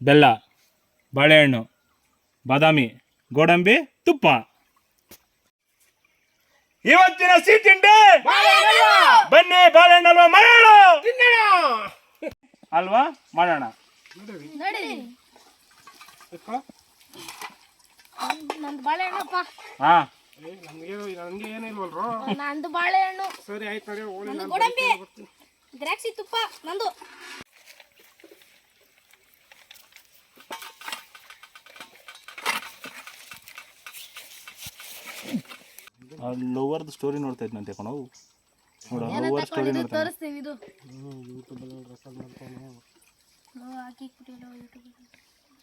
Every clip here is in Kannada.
ಬೆಲ್ಲ, ಬಾಳೆಹಣ್ಣು, ಬಾದಾಮಿ, ಗೋಡಂಬಿ, ತುಪ್ಪ. ಇವತ್ತಿನ ಸಿಹಿ ತಿಂಡಿ ಬನ್ನಿ ಬಾಳೆಹಣ್ಣು ಅಲ್ವಾ ಮಾಡೋಣ. ಅಲ್ವಾ ಮಾಡೋಣ. ನಂದು ಬಾಳೆಹಣ್ಣಪ್ಪ. ಹಾ ನನ್ಗೆ ಏನಿಲ್ವಲ್ರು. ನಂದು ಬಾಳೆಹಣ್ಣು. ಸರಿ ಆಯ್ತು ನಡಿ. ಗೋಡಂಬಿ, ದ್ರಾಕ್ಷಿ, ತುಪ್ಪ ನಂದು. ಲವರ್ದು ಸ್ಟೋರಿ ನೋಡ್ತಾ ಇದ್ನಂತೆ ಕಣೋ. ನೋಡು ಲವರ್ ಸ್ಟೋರಿ ನೋಡ್ತಾ ತೋರಿಸ್ತೀನಿ ಇದು.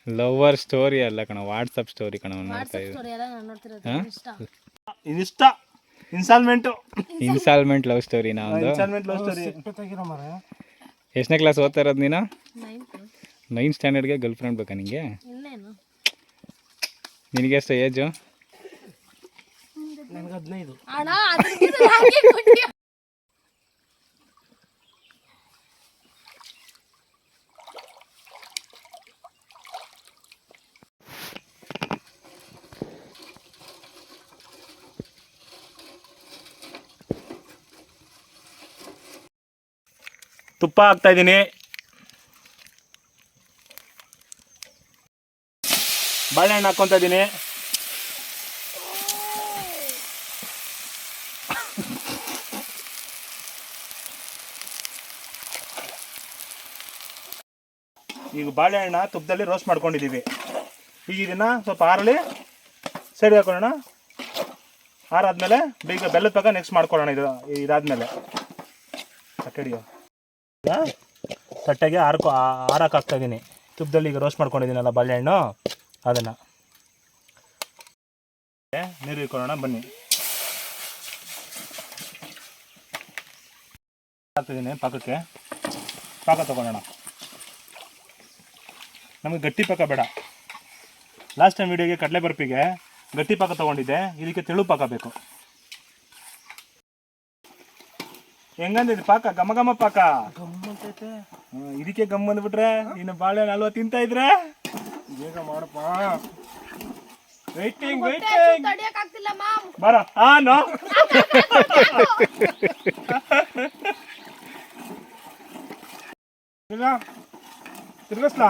ಲವರ್ ಸ್ಟೋರಿ ಅಲ್ಲ ಕಣ, ವಾಟ್ಸಪ್ ಸ್ಟೋರಿ ಕಣ ನೋಡ್ತಾ ಇನ್ಸ್ಟಾ ಇನ್ಸ್ಟಾಲ್ಮೆಂಟ್ ಲವ್ ಸ್ಟೋರಿ. ಒಂದು ಇನ್ಸ್ಟಾಲ್ಮೆಂಟ್ ಲವ್ ಸ್ಟೋರಿ. ಎಷ್ಟನೇ ಕ್ಲಾಸ್ ಓದ್ತಾ ಇರೋದು ನೀನು? 9th ಸ್ಟ್ಯಾಂಡರ್ಡ್ಗೆ ಗರ್ಲ್ ಫ್ರೆಂಡ್ ಬೇಕಾ ನಿಂಗೆ? ನಿನಗೆ ಎಷ್ಟು ಏಜು? ನನಗೆ 15. ತುಪ್ಪ ಹಾಕ್ತಾ ಇದ್ದೀನಿ. ಬಾಳೆಹಣ್ಣು ಹಾಕ್ಕೊತಾ ಇದ್ದೀನಿ. ಈಗ ಬಾಳೆಹಣ್ಣ ತುಪ್ಪದಲ್ಲಿ ರೋಸ್ಟ್ ಮಾಡ್ಕೊಂಡಿದ್ದೀವಿ. ಈಗ ಇದನ್ನು ಸ್ವಲ್ಪ ಆರಲಿ ಸೈಡ್ಗೆ ಹಾಕೊಳ್ಳೋಣ. ಆರಾದ್ಮೇಲೆ ಬೇಗ ಬೆಲ್ಲದ ಪಾಕ ನೆಕ್ಸ್ಟ್ ಮಾಡ್ಕೊಳ್ಳೋಣ. ಇದಾದ್ಮೇಲೆ ತಟ್ಟೆಡಿಯೋ ತಟ್ಟೆಗೆ ಆರಕ್ಕೆ ಹಾಕ್ತಾ ಇದ್ದೀನಿ. ತುಪ್ಪದಲ್ಲಿ ಈಗ ರೋಸ್ಟ್ ಮಾಡ್ಕೊಂಡಿದ್ದೀನಲ್ಲ ಬಾಳೆಹಣ್ಣು, ಅದನ್ನು ನೀರು ಇಟ್ಕೊಳ್ಳೋಣ. ಬನ್ನಿ ಹಾಕ್ತಿದ್ದೀನಿ ಪಾಕಕ್ಕೆ. ಪಾಕ ತೊಗೊಳ್ಳೋಣ. ನಮಗೆ ಗಟ್ಟಿ ಪಾಕ ಬೇಡ. ಲಾಸ್ಟ್ ಟೈಮ್ ವಿಡಿಯೋಗೆ ಕಡಲೆ ಬರ್ಪಿಗೆ ಗಟ್ಟಿ ಪಾಕ ತೊಗೊಂಡಿದ್ದೆ. ಇದಕ್ಕೆ ತೆಳು ಪಾಕ ಬೇಕು. ಹೆಂಗಂದಿದ್ದು ಪಾಕ? ಘಮ ಘಮ ಪಾಕ. ಇದಕ್ಕೆ ಗಮ್ ಬಂದ್ಬಿಟ್ರೆ ಇನ್ನು ಬಾಳೆಹಣ್ಣು ಹಲ್ವಾ ತಿಂತಾ ಇದ್ರೆ ಬೇಗ ಮಾಡಪ್ಪ. ವೇಟಿಂಗ್ ಬರ. ನೋ ತಿರ್ಗಿಸ್ಲಾ?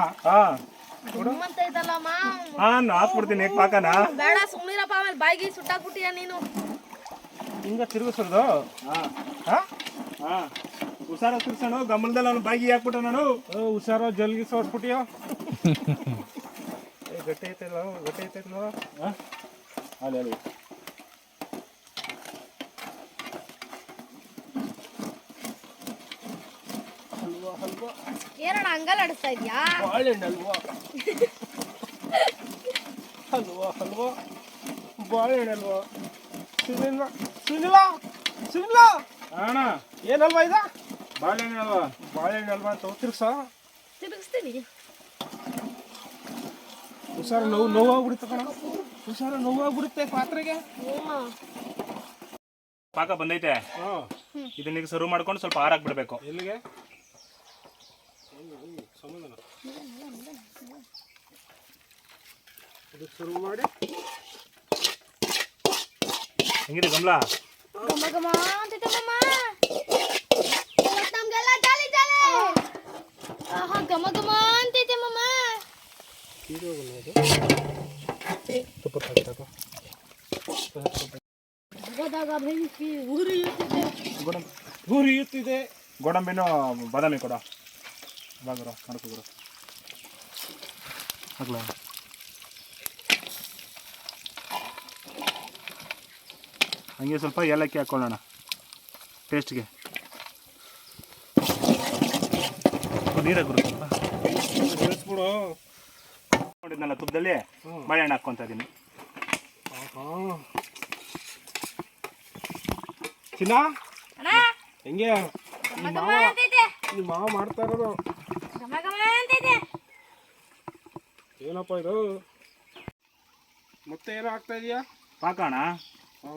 ಹಾಕ್ಬಿಡ್ತೀನಿ ಪಾಕನ. ಬೇಡ ಸುಮ್ಮನಿರಪ್ಪ, ಆಮೇಲೆ ಬಾಯಿಗೆ ಸುಟ್ಟಾಕ್ಬಿಟ್ಟಿಯ ನೀನು. ಹಿಂಗ ತಿರ್ಗಿಸೋದು. ಹುಷಾರ ತಿರ್ಸೋಣ. ಗಮನದಲ್ಲಿ ಅವನು ಬಾಯಿಗೆ ಹಾಕ್ಬಿಟ್ಟ. ನಾನು ಹುಷಾರೋ ಜಲ್ಗಿ ಸೋಸ್ಬಿಟ್ಟಿಯೋ. ಗಟ್ಟಿ ಐತಲ್ಲ, ಗಟ್ಟಿ ಐತಲ್ಲ. ಅಲ್ಲಿ ಹಲ್ವಾ ಹಲ್ವಾ ಏನಣ್ಣ ಹಂಗಲ್ಲ ಆಡಿಸ್ತಾ ಇದ್ಯಾ? ಬಾಳೆಹಣ್ಣು ಹಲ್ವಾ. ಹಲ್ವಾ ಹಲ್ವಾ ಬಾಳೆಹಣ್ಣು ಹಲ್ವಾ. ಸುನಿಲ್ಲ ಸುನಿಲ್ಲ ಸುನಿಲ್ಲ ಅಣ್ಣ ಏನಲ್ವಾ ಇದು? ಬಾಳೆಹಣ್ಣು ಅಲ್ವಾ? ಬಾಳೆಹಣ್ಣು ಹಲ್ವಾ ಅಂತ ತಿರ್ಗ್ಸ. ತಿರುಗಿಸ್ತೀನಿ. ಹುಷಾರ ನೋವಾಗ್ಬಿಡುತ್ತೆ ಕಣ. ಹುಷಾರ ನೋವಾಗ್ಬಿಡುತ್ತೆ ಪಾತ್ರೆಗೆ. ಪಾಕ ಬಂದೈತೆ. ಇದನ್ನೀಗ ಸರ್ವ್ ಮಾಡ್ಕೊಂಡು ಸ್ವಲ್ಪ ಆರಾಕ್ ಬಿಡಬೇಕು. ಎಲ್ಲಿಗೆ? ಅದಕ್ಕೆ ಸರ್ವ್ ಮಾಡಿ. ಹೆಂಗಿದೆ ಗಮಲ? ಗಮ ಗಮ ಅಂತಿದೆ ಮಮ್ಮ. ಇವತ್ತು ನಮ್ಗೆಲ್ಲ ಜಾಲಿ ಜಾಲಿ. ಆಹಾ ಗಮ ಗಮ ಅಂತಿದೆ ಮಮ್ಮ. ತುಪ್ಪ ಹಾಕ್ತಾಗ ಬೆಂಕಿ ಉರಿಯುತ್ತಿದೆ. ಉರಿಯುತ್ತಿದೆ. ಗೋಡಂಬಿನೂ ಬಾದಾಮಿ ಕೊಡ. ಬಾಗುರು ಮಾಡ್ಕೊಗುರು ಹಾಕ್ಲ. ಹಂಗೆ ಸ್ವಲ್ಪ ಏಲಕ್ಕಿ ಹಾಕ್ಕೊಳ್ಳೋಣ ಟೇಸ್ಟ್ಗೆ. ನೀರಾಗಿ ಗುರು ಸ್ವಲ್ಪ ಬೆಳೆಸ್ಬಿಡು. ನೋಡಿದ್ನಲ್ಲ ತುಪ್ಪದಲ್ಲಿ ಬಾಳೆಹಣ್ಣು ಹಾಕ್ಕೊತಾ ಇದ್ದೀನಿ. ಚಿನ್ನ ಅಣ್ಣ ಹೆಂಗೆ? ಗಮ ಗಮ ಅಂತಿದೆ. ನಿಮ್ಮ ಮಾವ ಮಾಡ್ತಾ ಇರೋದು. ಗಮ ಗಮ ಅಂತಿದೆ. ಏನಪ್ಪ ಇದು? ಮತ್ತೆ ಏನೋ ಆಗ್ತಾ ಇದೆಯಾ? ಪಾಕಣ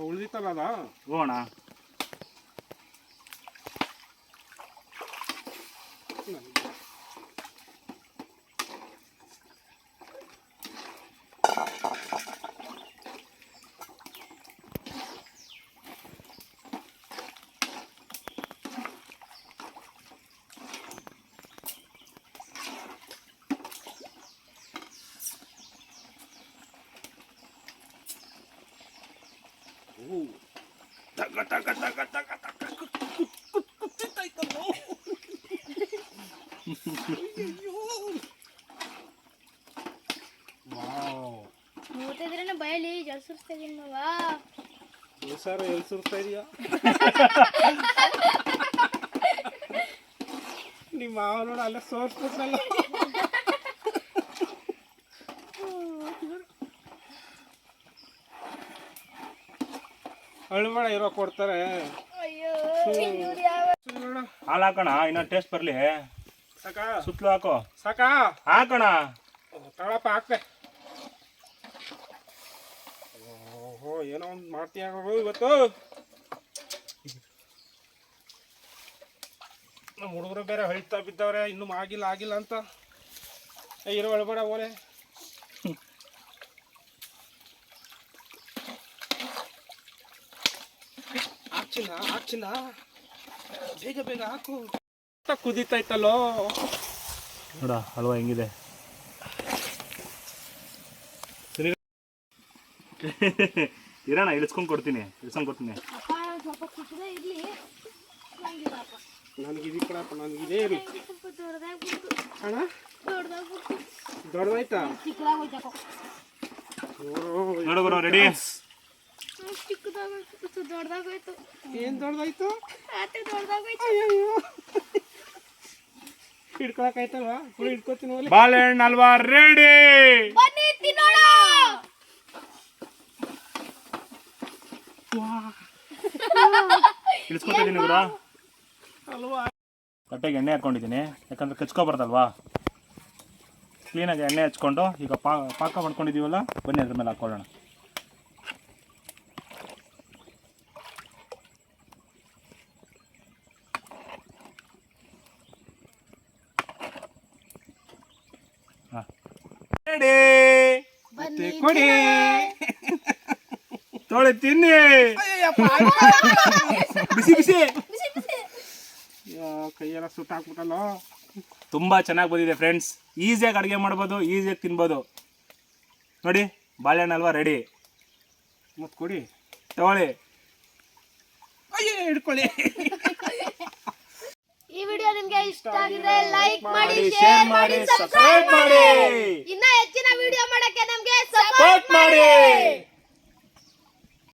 ಉಳಿದಿತ್ತಲ್ಲ ಅದ. ಹೋಗೋಣ. ನೋಡ್ತಾ ಇದ್ರೇನ ಬಯಲಿ ಜಲ್ ಸುರಿಸ್ತಾ ಇದೀನಿ ಮಾವ. ಸರ್ ಎಲ್ಲಿ ಸುರ್ತಾ ಇದೀಯಾ? ನಿಮ್ಮ ಮಾವ ನೋಡ ಅಲ್ಲೇ ಸೋರ್ಸ್ಬಿಟ್ರಲ್ಲ. ಅಳ್ಬೇಡ, ಇರೋ ಕೊಡ್ತಾರೆ. ಅಯ್ಯೋ ಇವ್ರು ಯಾವ ನೋಡ ಹಾಲು ಹಾಕೋಣ, ಇನ್ನೊಂದು ಟೇಸ್ಟ್ ಬರಲಿ. ಸಾಕಾ? ಸುತ್ತಲೂ ಹಾಕೋ. ಸಾಕಾ? ಹಾಕೋಣ. ತಳಪ್ಪ ಹಾಕ್ತೆ. ಓಹೋ, ಏನೋ ಒಂದು ಮಾಡ್ತೀಯ ಇವತ್ತು. ನಮ್ಮ ಹುಡುಗರು ಬೇರೆ ಹೇಳ್ತಾ ಬಿದ್ದವ್ರೆ, ಇನ್ನೂ ಆಗಿಲ್ಲ ಅಂತ. ಇರೋ ಅಳ್ಬೇಡ ಓಲೆ. ಹಾಕ್ಚಿನ ಬೇಗ ಹಾಕು. ಕುದೀತೈತಲ್ಲೋ ನೋಡ ಹಲ್ವಾ ಹೆಂಗಿದೆ. ಇರೋಣ, ಇಳಿಸ್ಕೊಂಡು ಕೊಡ್ತೀನಿ. ಅಪ್ಪ ಸ್ವಲ್ಪ ಕುಟ್ಟದೇ ಇರ್ಲಿ. ನಂಗಿಲ್ಲಪ್ಪ. ನನಗಿದಿ ಕಣಪ್ಪ, ನನಗಿದೇ ಇರಲಿ. ಸ್ವಲ್ಪ ದೊಡ್ಡದಾಗ್ಬಿಟ್ಟು ಅಣ್ಣ ದೊಡ್ಡದಾಗ್ಬಿಟ್ಟು ದೊಡ್ಡದಾಯ್ತಾ? ಚಿಕ್ಕದಾಗೋಯ್ತಪ್ಪ. ನೋಡು ಗುರು, ರೆಡಿ. ಚಿಕ್ಕದಾಗೋಯ್ತು, ದೊಡ್ಡದಾಗೋಯ್ತು. ಏನ್ ದೊಡ್ಡದಾಯ್ತು? ಆತೆ ದೊಡ್ಡದಾಗೋಯ್ತು. ಅಯ್ಯೋ, ಹಿಡ್ಕೊಳಕಾಯ್ತಲ್ವಾ? ಹಿಡ್ಕೊತೀನಿ ಓಲೆ. ಬಾಳೆಹಣ್ಣು ಹಲ್ವಾ ರೆಡಿ. ಬನ್ನಿ ತಿನ್ನೋಣ. ಇಳಿಸ್ಕೊತಿದ್ದೀನಿ ಗುರು. ಅಲ್ವಾ? ತಟ್ಟೆಗೆ ಎಣ್ಣೆ ಹಾಕ್ಕೊಂಡಿದ್ದೀನಿ, ಯಾಕಂದ್ರೆ ಕಚ್ಕೊಬಾರ್ದಲ್ವಾ. ಕ್ಲೀನಾಗಿ ಎಣ್ಣೆ ಹಚ್ಕೊಂಡು ಈಗ ಪಾಕ ಮಾಡ್ಕೊಂಡಿದ್ದೀವಲ್ಲ, ಬನ್ನಿ ಅದ್ರ ಮೇಲೆ ಹಾಕ್ಕೊಳ್ಳೋಣ. ಹಾಂ ರೆಡಿ. ಬನ್ನಿ ಕೊಡಿ. ತೊಳೆ ತಿನ್ನಿ. ಬಿಸಿ ಬಿಸಿ. ಕೈಯೆಲ್ಲ ಸುಟ್ಟಾಕ್ಬಿಟ್ಟಲ್ಲೋ. ತುಂಬ ಚೆನ್ನಾಗಿ ಬಂದಿದೆ ಫ್ರೆಂಡ್ಸ್. ಈಸಿಯಾಗಿ ಅಡುಗೆ ಮಾಡ್ಬೋದು, ಈಸಿಯಾಗಿ ತಿನ್ಬೋದು. ನೋಡಿ, ಬಾಳೆಹಣ್ಣು ಹಲ್ವಾ ರೆಡಿ. ಮತ್ತೆ ಕೊಡಿ. ತಗೊಳ್ಳಿ. ಅಯ್ಯೋ, ಹಿಡ್ಕೊಳ್ಳಿ. ಈ ವಿಡಿಯೋ ನಿಮ್ಗೆ ಇಷ್ಟ ಆಗಿದ್ರೆ ಲೈಕ್ ಮಾಡಿ, ಶೇರ್ ಶೇರ್ ಮಾಡಿ, ಮಾಡಿ, ಸಬ್ಸ್ಕ್ರೈಬ್ ಮಾಡಿ. ಇನ್ನ ಹೆಚ್ಚಿನ ವಿಡಿಯೋ ಮಾಡಕ್ಕೆ ನಮ್ಗೆ ಸಪೋರ್ಟ್ ಮಾಡಿ.